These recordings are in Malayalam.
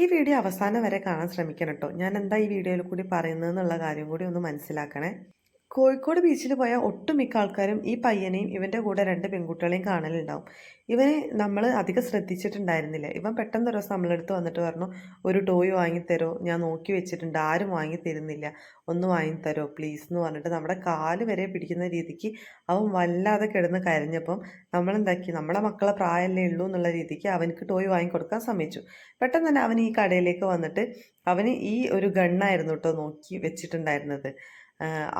ഈ വീഡിയോ അവസാനം വരെ കാണാൻ ശ്രമിക്കണം കേട്ടോ. ഞാൻ എന്താ ഈ വീഡിയോയിൽ കൂടി പറയുന്നതെന്നുള്ള കാര്യം കൂടി ഒന്ന് മനസ്സിലാക്കണേ. കോഴിക്കോട് ബീച്ചിൽ പോയ ഒട്ടുമിക്ക ആൾക്കാരും ഈ പയ്യനെയും ഇവൻ്റെ കൂടെ 2 പെൺകുട്ടികളെയും കാണലുണ്ടാവും. ഇവനെ നമ്മൾ അധികം ശ്രദ്ധിച്ചിട്ടുണ്ടായിരുന്നില്ല. ഇവൻ പെട്ടെന്ന് ഒരു ദിവസം നമ്മളടുത്ത് വന്നിട്ട് പറഞ്ഞു, "ഒരു ടോയ് വാങ്ങിത്തരോ? ഞാൻ നോക്കി വെച്ചിട്ടുണ്ട്. ആരും വാങ്ങി തരുന്നില്ല. ഒന്ന് വാങ്ങിത്തരോ പ്ലീസ്" എന്ന് പറഞ്ഞിട്ട് നമ്മുടെ കാല് വരെ പിടിക്കുന്ന രീതിക്ക് അവൻ വല്ലാതെ കിടന്ന് കരഞ്ഞപ്പം നമ്മളെന്താക്കി, നമ്മളെ മക്കളെ പ്രായമല്ലേ ഉള്ളൂ എന്നുള്ള രീതിക്ക് അവനക്ക് ടോയ് വാങ്ങിക്കൊടുക്കാൻ സമ്മതിച്ചു. പെട്ടെന്ന് തന്നെ അവൻ ഈ കടയിലേക്ക് വന്നിട്ട് അവന് ഈ ഒരു ഗണ്ണായിരുന്നു കേട്ടോ നോക്കി വെച്ചിട്ടുണ്ടായിരുന്നത്.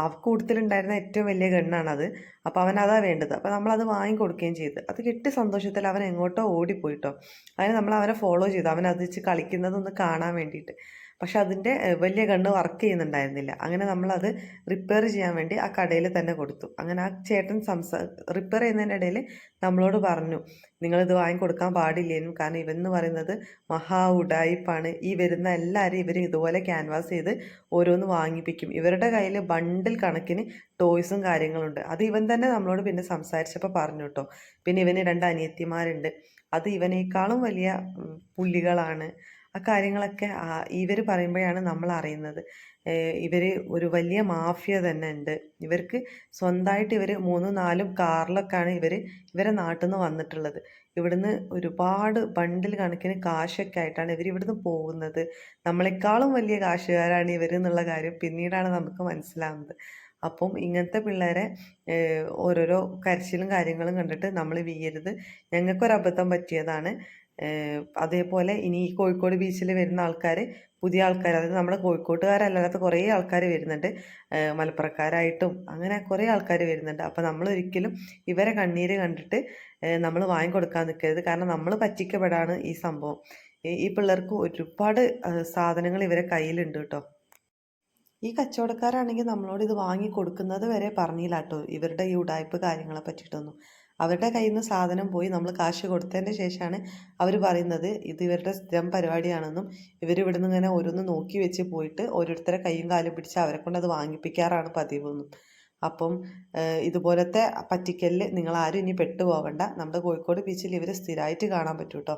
ആ കൂട്ടത്തിലുണ്ടായിരുന്ന ഏറ്റവും വലിയ ഗണ്ണാണത്. അപ്പോൾ അവനതാ വേണ്ടത്. അപ്പോൾ നമ്മളത് വാങ്ങിക്കൊടുക്കുകയും ചെയ്തു. അത് കിട്ടിയ സന്തോഷത്തിൽ അവൻ എങ്ങോട്ടോ ഓടിപ്പോയിട്ടോ. അതിന് നമ്മൾ അവനെ ഫോളോ ചെയ്തു. അവൻ അത് വെച്ച് കളിക്കുന്നതൊന്ന് കാണാൻ വേണ്ടിയിട്ട്. പക്ഷെ അതിൻ്റെ വലിയ ഗണ്ണ് വർക്ക് ചെയ്യുന്നുണ്ടായിരുന്നില്ല. അങ്ങനെ നമ്മളത് റിപ്പയർ ചെയ്യാൻ വേണ്ടി ആ കടയിൽ തന്നെ കൊടുത്തു. അങ്ങനെ ആ ചേട്ടൻ റിപ്പയർ ചെയ്യുന്നതിൻ്റെ ഇടയിൽ നമ്മളോട് പറഞ്ഞു, "നിങ്ങളിത് വാങ്ങിക്കൊടുക്കാൻ പാടില്ലേനും. കാരണം ഇവൻ എന്ന് പറയുന്നത് മഹാ ഉഡായിപ്പാണ്. ഈ വരുന്ന എല്ലാവരും ഇവർ ഇതുപോലെ ക്യാൻവാസ് ചെയ്ത് ഓരോന്ന് വാങ്ങിപ്പിക്കും. ഇവരുടെ കയ്യിൽ ബണ്ടിൽ കണക്കിന് ടോയ്സും കാര്യങ്ങളുണ്ട്." അത് ഇവൻ തന്നെ നമ്മളോട് പിന്നെ സംസാരിച്ചപ്പോൾ പറഞ്ഞു കേട്ടോ. പിന്നെ ഇവന് 2 അനിയത്തിമാരുണ്ട്. അത് ഇവനേക്കാളും വലിയ പുള്ളികളാണ്. ആ കാര്യങ്ങളൊക്കെ ഇവർ പറയുമ്പോഴാണ് നമ്മൾ അറിയുന്നത്. ഇവർ ഒരു വലിയ മാഫിയ തന്നെ ഉണ്ട്. ഇവർക്ക് സ്വന്തമായിട്ട് ഇവർ 3, 4 കാറിലൊക്കെയാണ് ഇവരെ നാട്ടിൽ നിന്ന് വന്നിട്ടുള്ളത്. ഇവിടുന്ന് ഒരുപാട് ബണ്ടിൽ കണക്കിന് കാശൊക്കെ ആയിട്ടാണ് ഇവർ ഇവിടുന്ന് പോകുന്നത്. നമ്മളെക്കാളും വലിയ കാശുകാരാണ് ഇവർ എന്നുള്ള കാര്യം പിന്നീടാണ് നമുക്ക് മനസ്സിലാവുന്നത്. അപ്പം ഇങ്ങനത്തെ പിള്ളേരെ ഓരോരോ കരച്ചിലും കാര്യങ്ങളും കണ്ടിട്ട് നമ്മൾ വീഴരുത്. ഞങ്ങൾക്കൊരബദ്ധം പറ്റിയതാണ്. അതേപോലെ ഇനി ഈ കോഴിക്കോട് ബീച്ചിൽ വരുന്ന ആൾക്കാർ, പുതിയ ആൾക്കാർ, അതായത് നമ്മുടെ കോഴിക്കോട്ടുകാരല്ലാത്ത കുറേ ആൾക്കാർ വരുന്നുണ്ട്. മലപ്പുറക്കാരായിട്ടും അങ്ങനെ കുറേ ആൾക്കാർ വരുന്നുണ്ട്. അപ്പോൾ നമ്മളൊരിക്കലും ഇവരെ കണ്ണീര് കണ്ടിട്ട് നമ്മൾ വാങ്ങിക്കൊടുക്കാൻ നിൽക്കരുത്. കാരണം നമ്മൾ പറ്റിക്കപ്പെടാണ് ഈ സംഭവം. ഈ പിള്ളേർക്ക് ഒരുപാട് സാധനങ്ങൾ ഇവരെ കയ്യിലുണ്ട് കേട്ടോ. ഈ കച്ചവടക്കാരാണെങ്കിൽ നമ്മളോട് ഇത് വാങ്ങി കൊടുക്കുന്നത് വരെ പറഞ്ഞില്ല കേട്ടോ, ഇവരുടെ ഈ ഉടായ്പ് കാര്യങ്ങളെ പറ്റിയിട്ടൊന്നും. അവരുടെ കയ്യിൽ നിന്ന് സാധനം പോയി നമ്മൾ കാശ് കൊടുത്തതിൻ്റെ ശേഷമാണ് അവർ പറയുന്നത് ഇത് ഇവരുടെ സ്ഥിരം പരിപാടിയാണെന്നും ഇവരിവിടുന്ന് ഇങ്ങനെ ഓരോന്ന് നോക്കി വെച്ച് പോയിട്ട് ഓരോരുത്തരെ കൈയും കാലും പിടിച്ച് അവരെ കൊണ്ട് അത് വാങ്ങിപ്പിക്കാറാണ് പതിവെന്നും. അപ്പം ഇതുപോലത്തെ പറ്റിക്കലിൽ നിങ്ങൾ ആരും ഇനി പെട്ടുപോകണ്ട. നമ്മുടെ കോഴിക്കോട് ബീച്ചിൽ ഇവർ സ്ഥിരമായിട്ട് കാണാൻ പറ്റും കേട്ടോ.